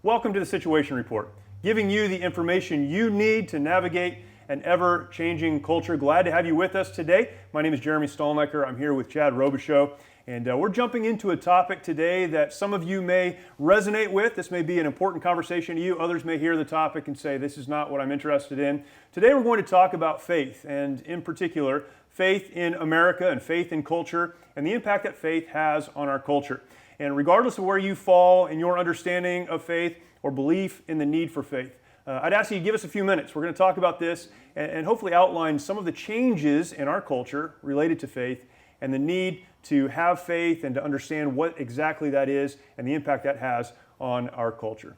Welcome to the Situation Report, giving you the information you need to navigate an ever-changing culture. Glad to have you with us today. My name is Jeremy Stolnecker. I'm here with Chad Robichaux, and we're jumping into a topic today that some of you may resonate with. This may be an important conversation to you. Others may hear the topic and say, this is not what I'm interested in. Today we're going to talk about faith, and in particular, faith in America and faith in culture, and the impact that faith has on our culture. And regardless of where you fall in your understanding of faith or belief in the need for faith, I'd ask you to give us a few minutes. We're going to talk about this and hopefully outline some of the changes in our culture related to faith and the need to have faith and to understand what exactly that is and the impact that has on our culture.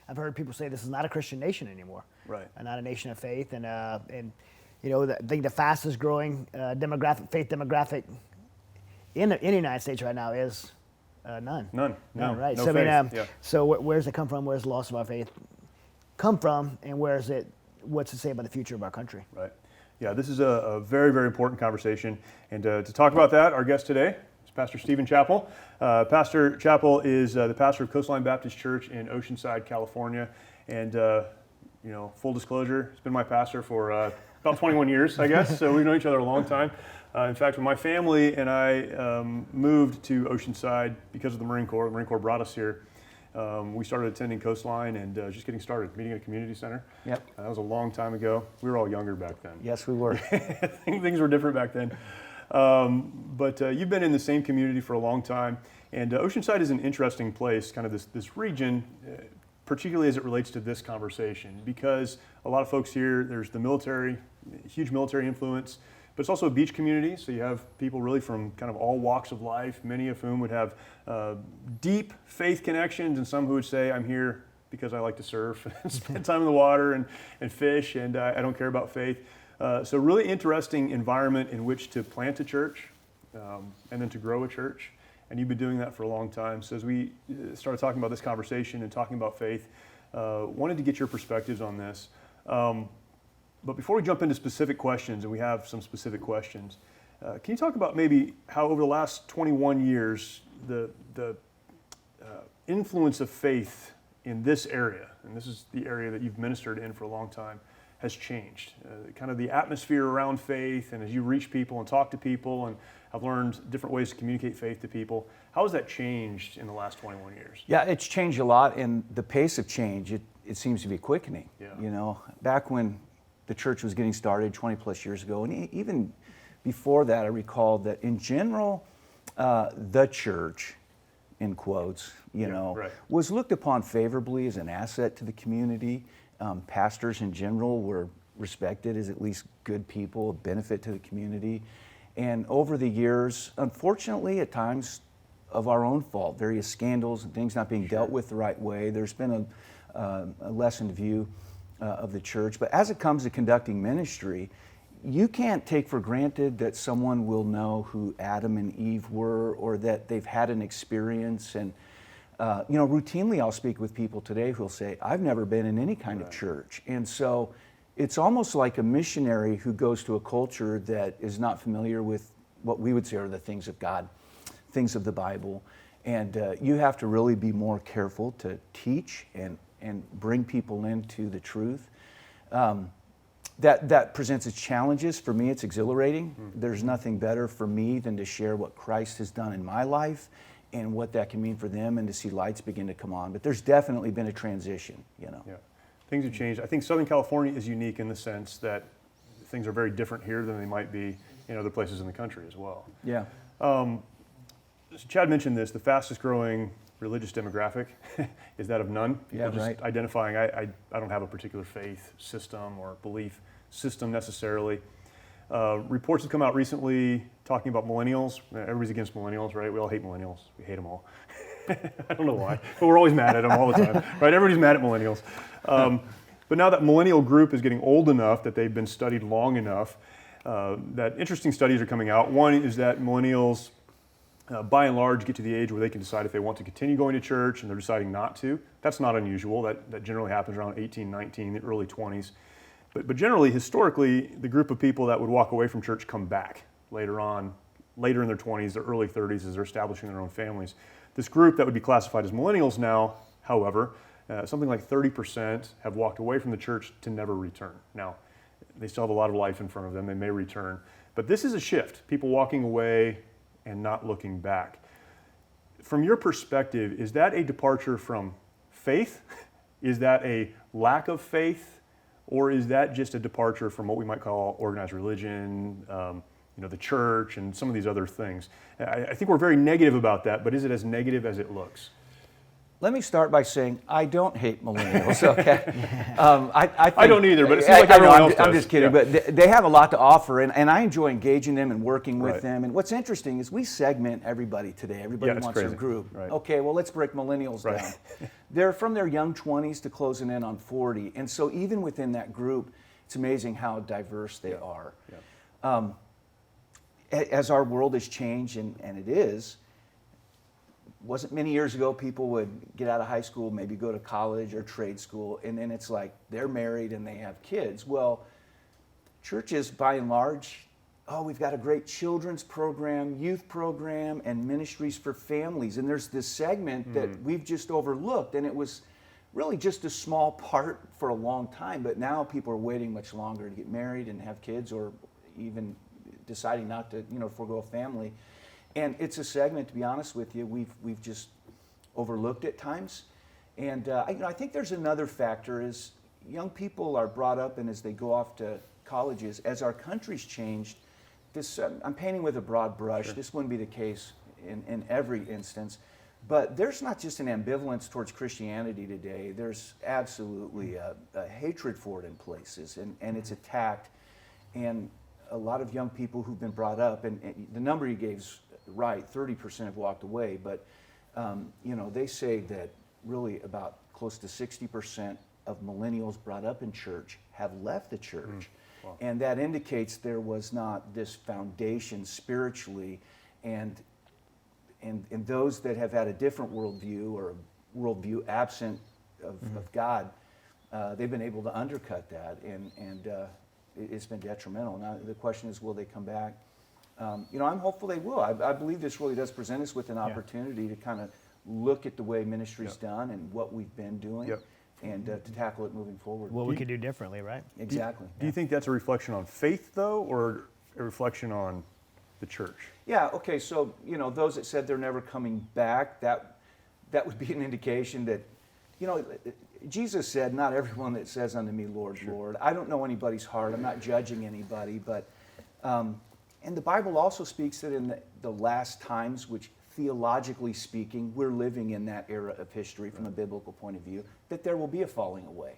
I've heard people say this is not a Christian nation anymore, right? And not a nation of faith, and you know, I think the fastest growing faith demographic in the United States right now is none. None, right? No so faith. I mean, Yeah. so where's it come from? Where's the loss of our faith come from, and what's it say about the future of our country? Right. Yeah, this is a very, very important conversation. And to talk about that, our guest today is Pastor Steve Chappell. Pastor Chappell is the pastor of Coastline Baptist Church in Oceanside, California. And, you know, full disclosure, he's been my pastor for about 21 years, I guess. So we've known each other a long time. In fact, when my family and I moved to Oceanside because of the Marine Corps brought us here. We started attending Coastline and just getting started, meeting at a community center. Yep. That was a long time ago. We were all younger back then. Yes, we were. Things were different back then. But you've been in the same community for a long time. And Oceanside is an interesting place, kind of this region, particularly as it relates to this conversation, because a lot of folks here, there's the military, huge military influence. But it's also a beach community, so you have people really from kind of all walks of life, many of whom would have deep faith connections, and some who would say, I'm here because I like to surf and spend time in the water and fish, and I don't care about faith. So really interesting environment in which to plant a church and then to grow a church, and you've been doing that for a long time. So as we started talking about this conversation and talking about faith, wanted to get your perspectives on this. But before we jump into specific questions, and we have some specific questions, can you talk about maybe how over the last 21 years, the influence of faith in this area, and this is the area that you've ministered in for a long time, has changed? Kind of the atmosphere around faith, and as you reach people and talk to people, and have learned different ways to communicate faith to people, how has that changed in the last 21 years? Yeah, it's changed a lot, and the pace of change, it seems to be quickening. Yeah. You know, back when the church was getting started 20 plus years ago, and even before that, I recall that in general, the church, in quotes, right, was looked upon favorably as an asset to the community. Pastors in general were respected as at least good people, a benefit to the community. And over the years, unfortunately, at times of our own fault, various scandals and things not being dealt with the right way, there's been a lessened view of the church. But as it comes to conducting ministry, you can't take for granted that someone will know who Adam and Eve were, or that they've had an experience. And routinely I'll speak with people today who'll say, I've never been in any kind of church. And so it's almost like a missionary who goes to a culture that is not familiar with what we would say are the things of God, things of the Bible. And you have to really be more careful to teach and bring people into the truth. That presents its challenges. For me, it's exhilarating. Mm-hmm. There's nothing better for me than to share what Christ has done in my life and what that can mean for them, and to see lights begin to come on. But there's definitely been a transition, Yeah, things have changed. I think Southern California is unique in the sense that things are very different here than they might be in other places in the country as well. Yeah. So Chad mentioned this, the fastest growing religious demographic is that of none. People just identifying, I don't have a particular faith system or belief system necessarily. Reports have come out recently talking about millennials. Everybody's against millennials, right? We all hate millennials. We hate them all. I don't know why, but we're always mad at them all the time, right? Everybody's mad at millennials. But now that millennial group is getting old enough that they've been studied long enough, that interesting studies are coming out. One is that millennials, by and large, get to the age where they can decide if they want to continue going to church, and they're deciding not to. That's not unusual. That generally happens around 18, 19, the early 20s. But generally, historically, the group of people that would walk away from church come back later in their 20s, their early 30s, as they're establishing their own families. This group that would be classified as millennials now, however, something like 30% have walked away from the church to never return. Now, they still have a lot of life in front of them. They may return. But this is a shift, people walking away and not looking back. From your perspective, is that a departure from faith? Is that a lack of faith? Or is that just a departure from what we might call organized religion, the church, and some of these other things? I think we're very negative about that, but is it as negative as it looks? Let me start by saying I don't hate millennials, okay? I don't either, but it seems like everyone else does. I'm just kidding, but they have a lot to offer, and I enjoy engaging them and working with them. And what's interesting is we segment everybody today. Everybody wants their group. Right. Okay, well, let's break millennials down. They're from their young 20s to closing in on 40, and so even within that group, it's amazing how diverse they are. As our world has changed, and it is, wasn't many years ago people would get out of high school, maybe go to college or trade school, and then it's like they're married and they have kids. Well, churches by and large, we've got a great children's program, youth program, and ministries for families. And there's this segment that we've just overlooked, and it was really just a small part for a long time, but now people are waiting much longer to get married and have kids, or even deciding not to, forego a family. And it's a segment, to be honest with you, we've just overlooked at times. And I think there's another factor is young people are brought up, and as they go off to colleges, as our country's changed, this I'm painting with a broad brush. Sure. This wouldn't be the case in every instance. But there's not just an ambivalence towards Christianity today. There's absolutely a hatred for it in places, and it's attacked. And a lot of young people who've been brought up, and the number you gave is right, 30% have walked away, but they say that really about close to 60% of millennials brought up in church have left the church. Wow. And that indicates there was not this foundation spiritually, and those that have had a different worldview, or a worldview absent of God, they've been able to undercut that, and it's been detrimental. Now the question is, will they come back? I'm hopeful they will. I believe this really does present us with an opportunity to kind of look at the way ministry's done and what we've been doing, and to tackle it moving forward. What we could do differently, right? Exactly. Do you think that's a reflection on faith, though, or a reflection on the church? Yeah, okay, so, those that said they're never coming back, that would be an indication that, Jesus said, not everyone that says unto me, Lord, Lord. I don't know anybody's heart. I'm not judging anybody, but... and the Bible also speaks that in the last times, which theologically speaking, we're living in that era of history from a biblical point of view, that there will be a falling away.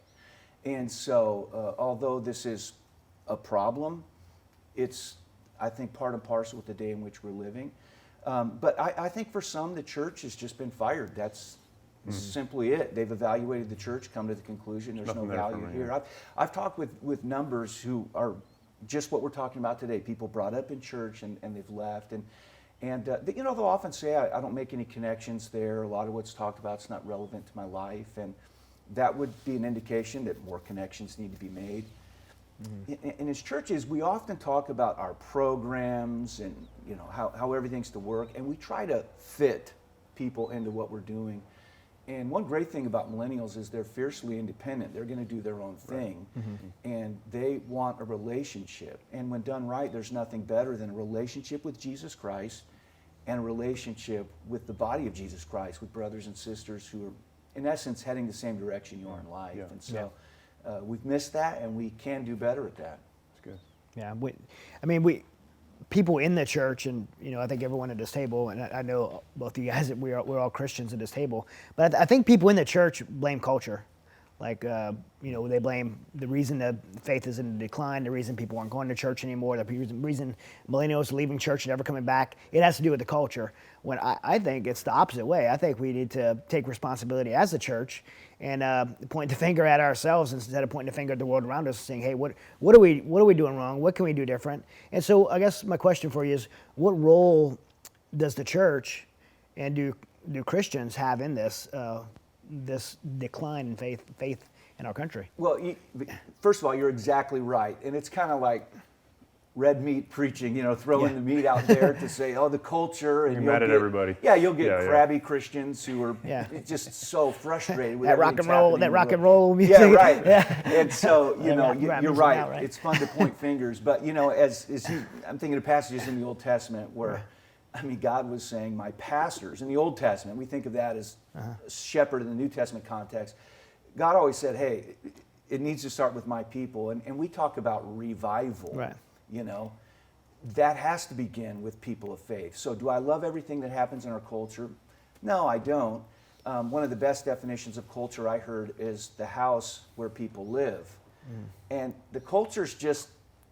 And so, although this is a problem, it's, I think, part and parcel with the day in which we're living. But I think for some, the church has just been fired. That's simply it. They've evaluated the church, come to the conclusion there's no value here. I've talked with numbers who are just what we're talking about today. People brought up in church and they've left, and they'll often say, I don't make any connections there. A lot of what's talked about is not relevant to my life, and that would be an indication that more connections need to be made. And as churches, we often talk about our programs and how everything's to work, and we try to fit people into what we're doing. And one great thing about millennials is they're fiercely independent. They're going to do their own thing, and they want a relationship. And when done right, there's nothing better than a relationship with Jesus Christ and a relationship with the body of Jesus Christ, with brothers and sisters who are, in essence, heading the same direction you are in life. And so we've missed that, and we can do better at that. That's good. Yeah, we people in the church, and I think everyone at this table, and I know both of you guys, we're all Christians at this table, but I think people in the church blame culture. Like, they blame the reason that faith is in decline, the reason people aren't going to church anymore, the reason millennials are leaving church and never coming back. It has to do with the culture. When I think it's the opposite way. I think we need to take responsibility as a church and point the finger at ourselves instead of pointing the finger at the world around us, saying, "Hey, what are we doing wrong? What can we do different?" And so, I guess my question for you is, what role does the church and do Christians have in this decline in faith in our country? Well, first of all, you're exactly right, and it's kind of like red meat preaching, throwing the meat out there to say, oh, the culture. And You're mad at everybody. Yeah, you'll get crabby Christians who are just so frustrated with that rock and roll music. Yeah, right. And so, you're right. Out, right. It's fun to point fingers. But, I'm thinking of passages in the Old Testament where, God was saying, my pastors. In the Old Testament, we think of that as a shepherd in the New Testament context. God always said, hey, it needs to start with my people. And we talk about revival. Right. That has to begin with people of faith. So do I love everything that happens in our culture? No, I don't. One of the best definitions of culture I heard is the house where people live. And the culture's just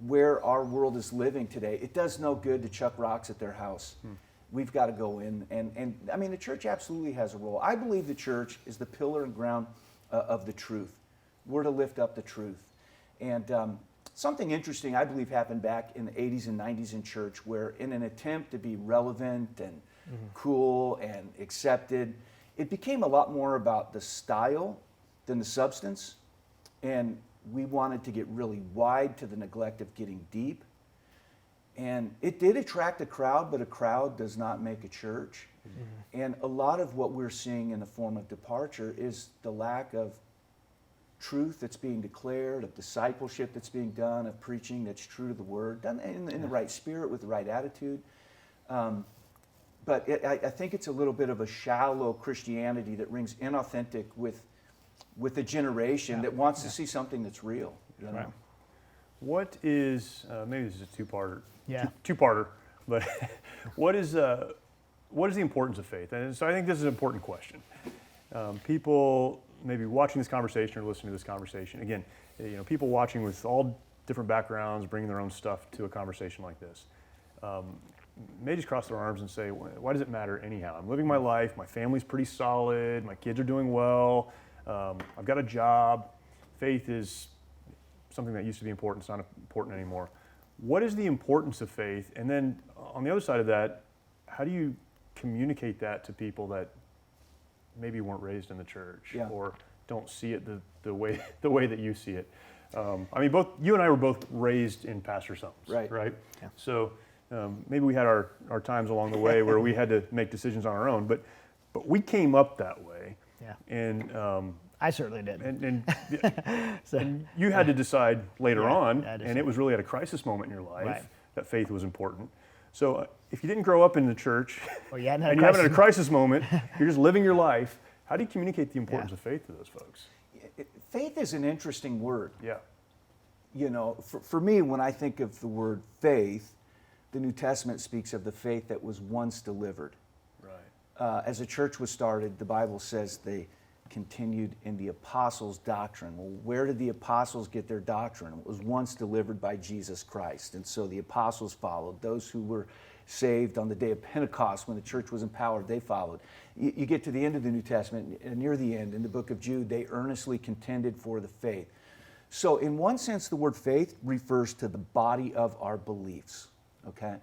where our world is living today. It does no good to chuck rocks at their house. We've got to go in. And the church absolutely has a role. I believe the church is the pillar and ground of the truth. We're to lift up the truth. And something interesting, I believe, happened back in the 80s and 90s in church where in an attempt to be relevant and cool and accepted, it became a lot more about the style than the substance. And we wanted to get really wide to the neglect of getting deep. And it did attract a crowd, but a crowd does not make a church. And a lot of what we're seeing in the form of departure is the lack of truth that's being declared, of discipleship that's being done, of preaching that's true to the word, done in the right spirit with the right attitude. But I think it's a little bit of a shallow Christianity that rings inauthentic with a generation that wants to see something that's real. Right. What is, maybe this is a two-parter, but what is the importance of faith? And so I think this is an important question. People maybe watching this conversation or listening to this conversation, again, people watching with all different backgrounds, bringing their own stuff to a conversation like this, may just cross their arms and say, why does it matter anyhow? I'm living my life, my family's pretty solid, my kids are doing well, I've got a job. Faith is something that used to be important, it's not important anymore. What is the importance of faith? And then on the other side of that, how do you communicate that to people that maybe weren't raised in the church or don't see it the way that you see it? Both you and I were both raised in pastor's homes, right? Yeah. So maybe we had our times along the way where we had to make decisions on our own, but we came up that way. Yeah. And I certainly did. And you had to decide later on, and it was really at a crisis moment in your life that faith was important. So if you didn't grow up in the church and you're having a crisis moment, you're just living your life, how do you communicate the importance of faith to those folks? Faith is an interesting word. Yeah. For me, when I think of the word faith, the New Testament speaks of the faith that was once delivered. Right. As a church was started, the Bible says they continued in the apostles' doctrine. Well, where did the apostles get their doctrine? It was once delivered by Jesus Christ. And so the apostles followed. Those who were saved on the day of Pentecost when the church was empowered, they followed. You get to the end of the New Testament, and near the end, in the book of Jude, they earnestly contended for the faith. So in one sense, the word faith refers to the body of our beliefs, okay?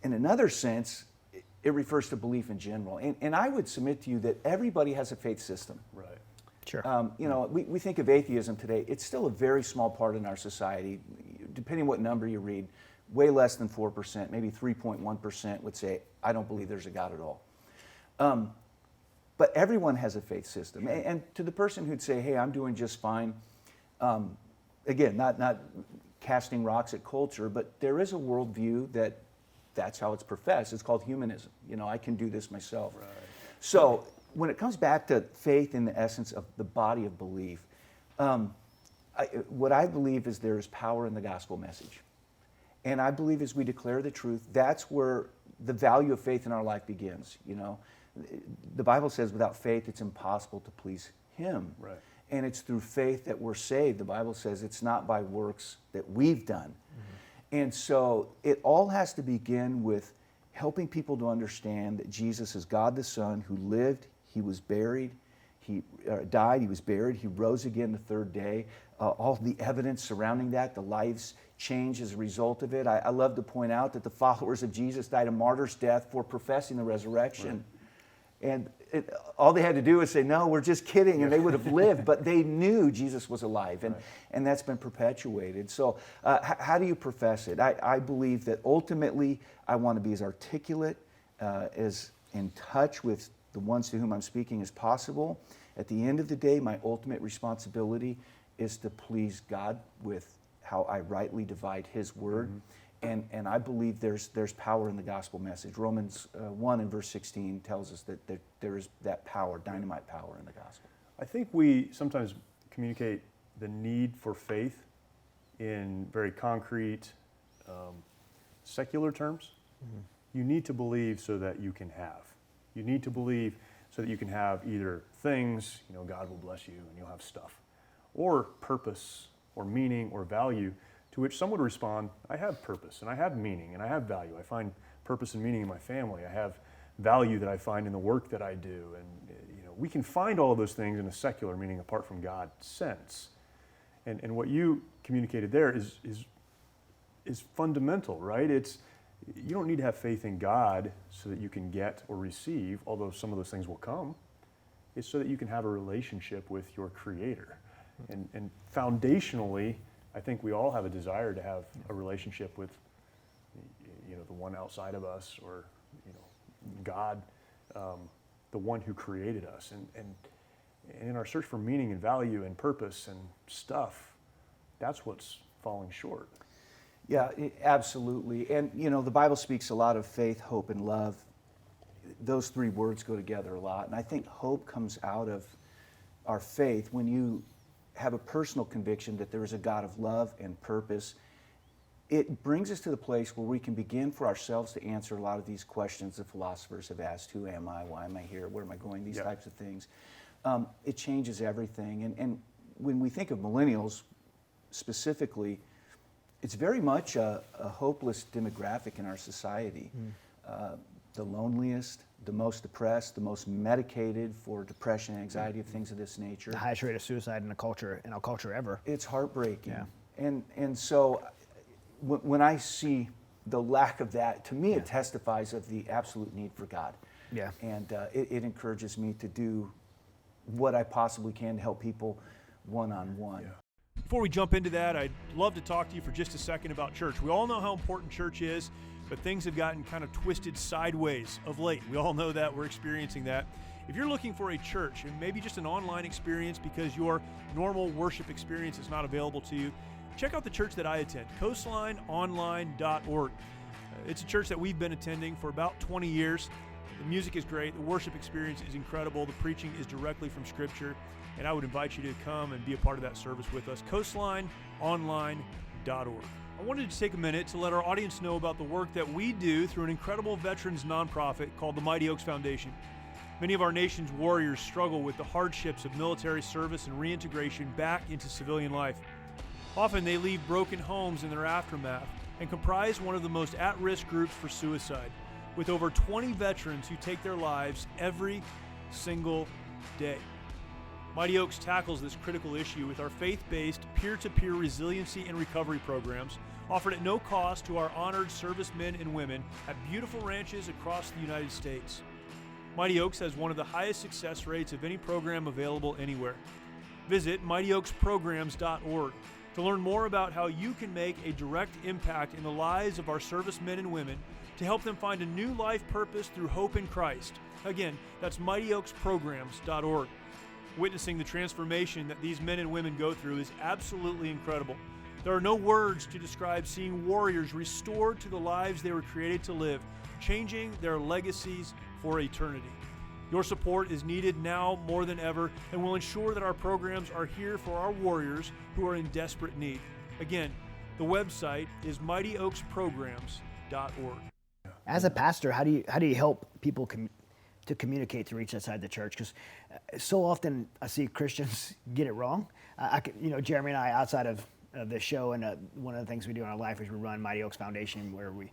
In another sense, it refers to belief in general. And I would submit to you that everybody has a faith system. Right. Sure. We think of atheism today. It's still a very small part in our society. Depending what number you read, way less than 4%, maybe 3.1% would say, I don't believe there's a God at all. But everyone has a faith system. And to the person who'd say, hey, I'm doing just fine, again, not casting rocks at culture, but there is a worldview that's how it's professed. It's called humanism. I can do this myself. Right. So when it comes back to faith in the essence of the body of belief, what I believe is there is power in the gospel message. And I believe as we declare the truth, that's where the value of faith in our life begins. The Bible says without faith it's impossible to please Him. Right. And it's through faith that we're saved. The Bible says it's not by works that we've done. And so it all has to begin with helping people to understand that Jesus is God the Son who lived, He was buried, He died, He was buried, He rose again the third day. All the evidence surrounding that, the lives changed as a result of it. I love to point out that the followers of Jesus died a martyr's death for professing the resurrection. Right. And all they had to do was say, no, we're just kidding, and they would have lived, but they knew Jesus was alive, and that's been perpetuated. So how do you profess it? I believe that ultimately I want to be as articulate, as in touch with the ones to whom I'm speaking as possible. At the end of the day, my ultimate responsibility is to please God with how I rightly divide His Word. And I believe there's power in the gospel message. Romans 1 and verse 16 tells us that there is that power, dynamite power in the gospel. I think we sometimes communicate the need for faith in very concrete, secular terms. You need to believe so that you can have. You need to believe so that you can have either things, God will bless you and you'll have stuff, or purpose or meaning or value, to which some would respond, I have purpose and I have meaning and I have value. I find purpose and meaning in my family. I have value that I find in the work that I do. And we can find all of those things in a secular, meaning apart from God, sense. And what you communicated there is fundamental, right? You don't need to have faith in God so that you can get or receive, although some of those things will come. It's so that you can have a relationship with your Creator. And foundationally, I think we all have a desire to have a relationship with, the one outside of us, or, God, the one who created us. And in our search for meaning and value and purpose and stuff, that's what's falling short. Yeah, absolutely. And, the Bible speaks a lot of faith, hope, and love. Those three words go together a lot. And I think hope comes out of our faith when you have a personal conviction that there is a God of love and purpose. It brings us to the place where we can begin for ourselves to answer a lot of these questions the philosophers have asked. Who am I? Why am I here? Where am I going? These types of things. It changes everything. And when we think of millennials specifically, it's very much a hopeless demographic in our society. The loneliest, the most depressed, the most medicated for depression and anxiety, of things of this nature. The highest rate of suicide in our culture ever. It's heartbreaking. Yeah. And so when I see the lack of that, to me it testifies of the absolute need for God. Yeah. And it encourages me to do what I possibly can to help people one-on-one. Yeah. Before we jump into that, I'd love to talk to you for just a second about church. We all know how important church is, but things have gotten kind of twisted sideways of late. We all know that. We're experiencing that. If you're looking for a church, and maybe just an online experience because your normal worship experience is not available to you, check out the church that I attend, coastlineonline.org. It's a church that we've been attending for about 20 years. The music is great. The worship experience is incredible. The preaching is directly from Scripture. And I would invite you to come and be a part of that service with us, coastlineonline.org. I wanted to take a minute to let our audience know about the work that we do through an incredible veterans nonprofit called the Mighty Oaks Foundation. Many of our nation's warriors struggle with the hardships of military service and reintegration back into civilian life. Often they leave broken homes in their aftermath and comprise one of the most at-risk groups for suicide, with over 20 veterans who take their lives every single day. Mighty Oaks tackles this critical issue with our faith-based, peer-to-peer resiliency and recovery programs offered at no cost to our honored servicemen and women at beautiful ranches across the United States. Mighty Oaks has one of the highest success rates of any program available anywhere. Visit mightyoaksprograms.org to learn more about how you can make a direct impact in the lives of our servicemen and women to help them find a new life purpose through hope in Christ. Again, that's mightyoaksprograms.org. Witnessing the transformation that these men and women go through is absolutely incredible. There are no words to describe seeing warriors restored to the lives they were created to live, changing their legacies for eternity. Your support is needed now more than ever and will ensure that our programs are here for our warriors who are in desperate need. Again, the website is mightyoaksprograms.org. As a pastor, how do you help people to communicate to reach outside the church? Because so often I see Christians get it wrong. Jeremy and I, outside of this show, and one of the things we do in our life is we run Mighty Oaks Foundation, where we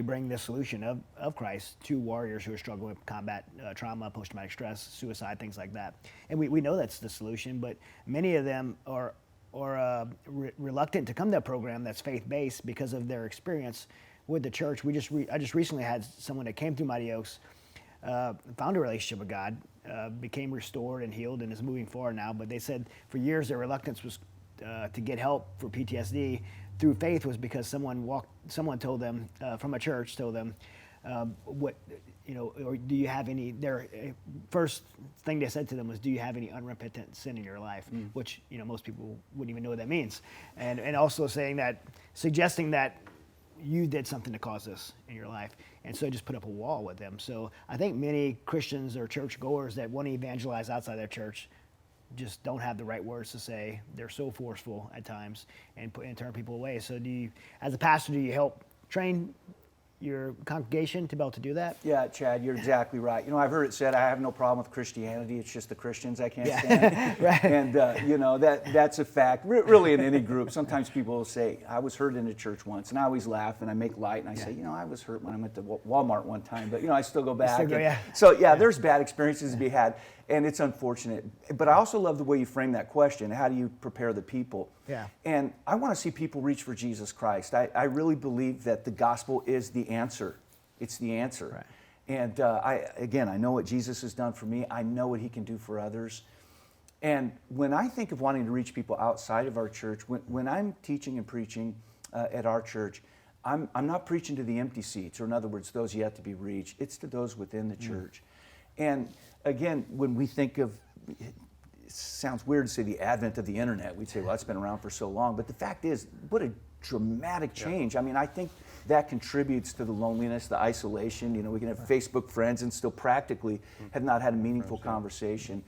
bring the solution of Christ to warriors who are struggling with combat trauma, post-traumatic stress, suicide, things like that. And we know that's the solution, but many of them are reluctant to come to that program that's faith-based because of their experience with the church. I just recently had someone that came through Mighty Oaks, found a relationship with God, became restored and healed and is moving forward now. But they said for years their reluctance was to get help for PTSD through faith was because someone told them from a church told them what or do you have any? Their first thing they said to them was, "Do you have any unrepentant sin in your life?" Which most people wouldn't even know what that means, and also suggesting that you did something to cause this in your life, and so just put up a wall with them. So I think many Christians or church goers that want to evangelize outside their church just don't have the right words to say. They're so forceful at times and turn people away. So as a pastor, do you help train your congregation to be able to do that? Yeah, Chad, you're exactly right. I've heard it said, I have no problem with Christianity. It's just the Christians I can't stand. Right. And, that's a fact. Really in any group, sometimes people will say, I was hurt in a church once. And I always laugh and I make light and I say, I was hurt when I went to Walmart one time. But, I still go back. There's bad experiences to be had. And it's unfortunate. But I also love the way you frame that question. How do you prepare the people? Yeah. And I want to see people reach for Jesus Christ. I really believe that the gospel is the answer. It's the answer. Right. And I know what Jesus has done for me. I know what he can do for others. And when I think of wanting to reach people outside of our church, when I'm teaching and preaching at our church, I'm not preaching to the empty seats, or in other words, those yet to be reached. It's to those within the church. And again, when we think of, it sounds weird to say the advent of the internet, we'd say, well, that's been around for so long. But the fact is, what a dramatic change. I mean, I think that contributes to the loneliness, the isolation. We can have Facebook friends and still practically have not had a meaningful conversation.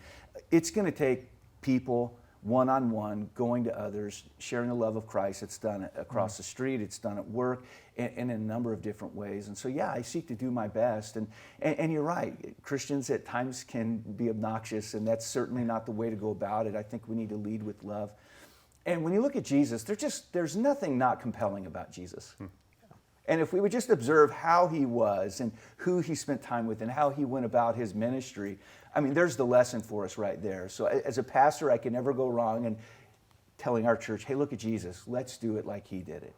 It's going to take people one-on-one, going to others, sharing the love of Christ. It's done across the street, it's done at work, and in a number of different ways. And so, I seek to do my best. And you're right, Christians at times can be obnoxious, and that's certainly not the way to go about it. I think we need to lead with love. And when you look at Jesus, there's nothing not compelling about Jesus. And if we would just observe how he was and who he spent time with and how he went about his ministry, I mean, there's the lesson for us right there. So as a pastor, I can never go wrong in telling our church, hey, look at Jesus. Let's do it like he did it.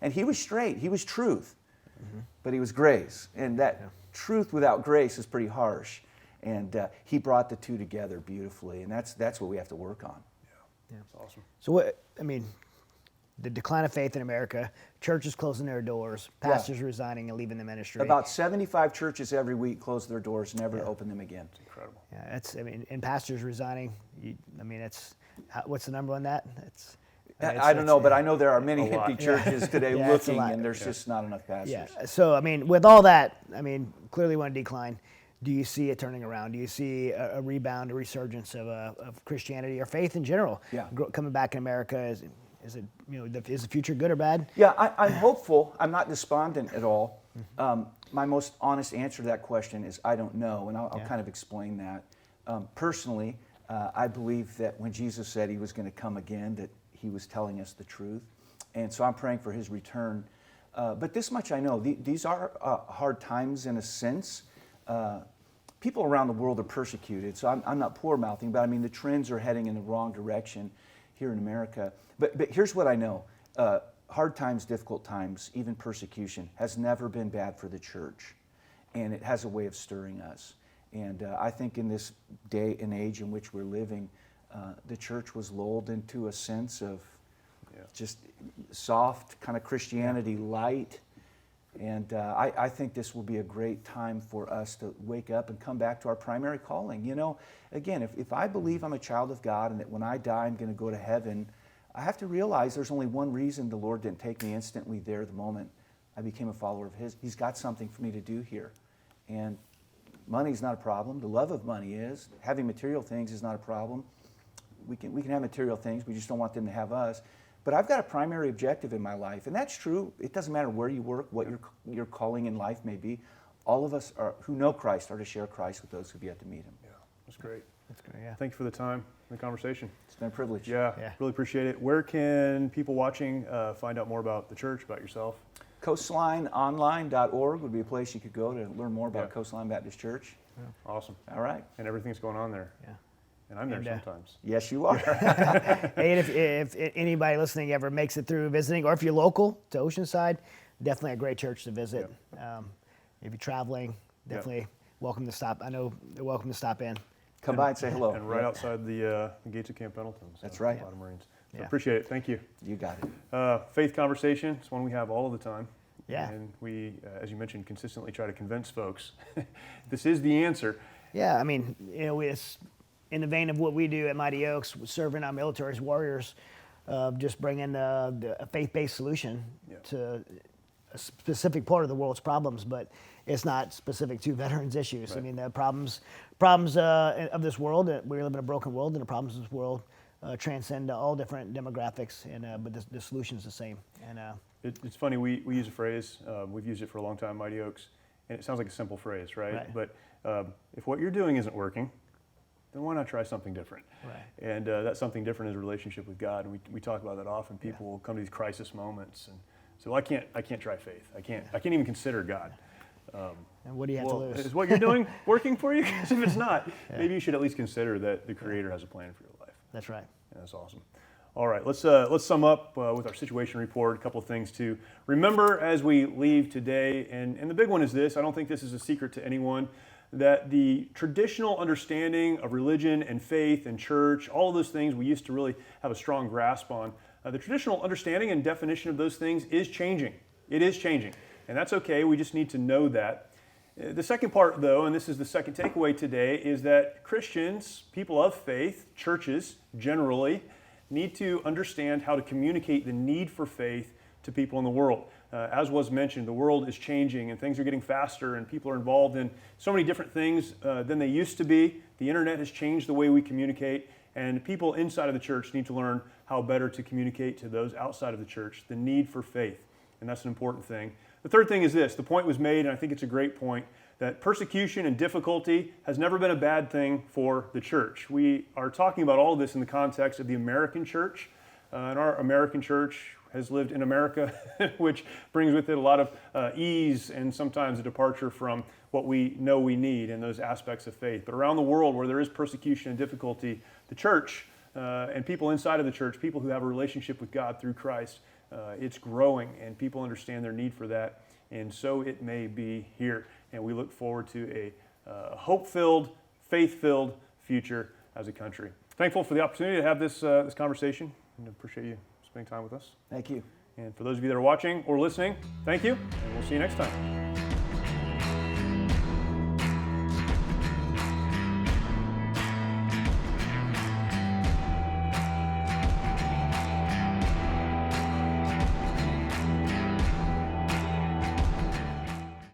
And he was straight. He was truth. But he was grace. And that truth without grace is pretty harsh. And he brought the two together beautifully. And that's what we have to work on. Yeah. That's awesome. So the decline of faith in America, churches closing their doors, pastors resigning and leaving the ministry. About 75 churches every week close their doors, never open them again. It's incredible. Yeah, and pastors resigning. What's the number on that? I don't know, but I know there are many empty churches today looking, and there's just not enough pastors. Yeah. So with all that, clearly we're in decline. Do you see it turning around? Do you see a rebound, a resurgence of Christianity or faith in general coming back in America? Is the future good or bad? Yeah, I'm hopeful. I'm not despondent at all. My most honest answer to that question is I don't know, and I'll kind of explain that. Personally, I believe that when Jesus said he was going to come again, that he was telling us the truth. And so I'm praying for his return. But this much I know, these are hard times in a sense. People around the world are persecuted, so I'm not poor-mouthing, but the trends are heading in the wrong direction here in America. But here's what I know. Hard times, difficult times, even persecution has never been bad for the church. And it has a way of stirring us. And I think in this day and age in which we're living, the church was lulled into a sense of just soft kind of Christianity, light. And I think this will be a great time for us to wake up and come back to our primary calling. Again, if I believe I'm a child of God and that when I die I'm going to go to heaven, I have to realize there's only one reason the Lord didn't take me instantly there the moment I became a follower of his. He's got something for me to do here. And money's not a problem. The love of money is. Having material things is not a problem. We can have material things, we just don't want them to have us. But I've got a primary objective in my life, and that's true. It doesn't matter where you work, what your calling in life may be. All of us who know Christ are to share Christ with those who've yet to meet him. Yeah, that's great. That's great. Yeah. Thank you for the time and the conversation. It's been a privilege. Yeah, really appreciate it. Where can people watching find out more about the church, about yourself? CoastlineOnline.org would be a place you could go to learn more about Coastline Baptist Church. Yeah. Awesome. All right. And everything's going on there. Yeah. And I'm there sometimes. Yes, you are. Hey, and if anybody listening ever makes it through visiting, or if you're local to Oceanside, definitely a great church to visit. Yep. If you're traveling, definitely welcome to stop. I know they're welcome to stop in. Come by and say hello. And right outside the gates of Camp Pendleton. So That's right. A lot of Marines. So Yeah. appreciate it. Thank you. You got it. Faith conversation is one we have all of the time. Yeah. And we, as you mentioned, consistently try to convince folks this is the answer. Yeah, I mean, it's in the vein of what we do at Mighty Oaks, serving our military as warriors, just bringing a faith-based solution to a specific part of the world's problems, but it's not specific to veterans issues. Right. I mean, the problems of this world, we live in a broken world, and the problems of this world transcend all different demographics, and but the solution's the same. And It's funny, we use a phrase, we've used it for a long time, Mighty Oaks, and it sounds like a simple phrase, right? Right. But if what you're doing isn't working, then why not try something different? Right. And that something different is a relationship with God, and we talk about that often. People will come to these crisis moments and say, well, I can't try faith. I can't even consider God. and what do you have to lose? Is what you're doing working for you? Because if it's not, maybe you should at least consider that the Creator has a plan for your life. That's right. Yeah, that's awesome. All right, let's sum up with our situation report. A couple of things to remember as we leave today, and the big one is this. I don't think this is a secret to anyone, that the traditional understanding of religion and faith and church, all of those things we used to really have a strong grasp on, the traditional understanding and definition of those things is changing. It is changing, and that's okay. We just need to know that. The second part, though, and this is the second takeaway today, is that Christians, people of faith, churches generally, need to understand how to communicate the need for faith to people in the world. As was mentioned, the world is changing and things are getting faster and people are involved in so many different things than they used to be. The internet has changed the way we communicate, and people inside of the church need to learn how better to communicate to those outside of the church the need for faith, and that's an important thing. The third thing is this. The point was made, and I think it's a great point, that persecution and difficulty has never been a bad thing for the church. We are talking about all of this in the context of the American church, and our American church has lived in America, which brings with it a lot of ease and sometimes a departure from what we know we need in those aspects of faith. But around the world where there is persecution and difficulty, the church and people inside of the church, people who have a relationship with God through Christ, it's growing and people understand their need for that. And so it may be here. And we look forward to a hope-filled, faith-filled future as a country. Thankful for the opportunity to have this conversation, and appreciate you spending time with us. Thank you. And for those of you that are watching or listening, thank you, and we'll see you next time.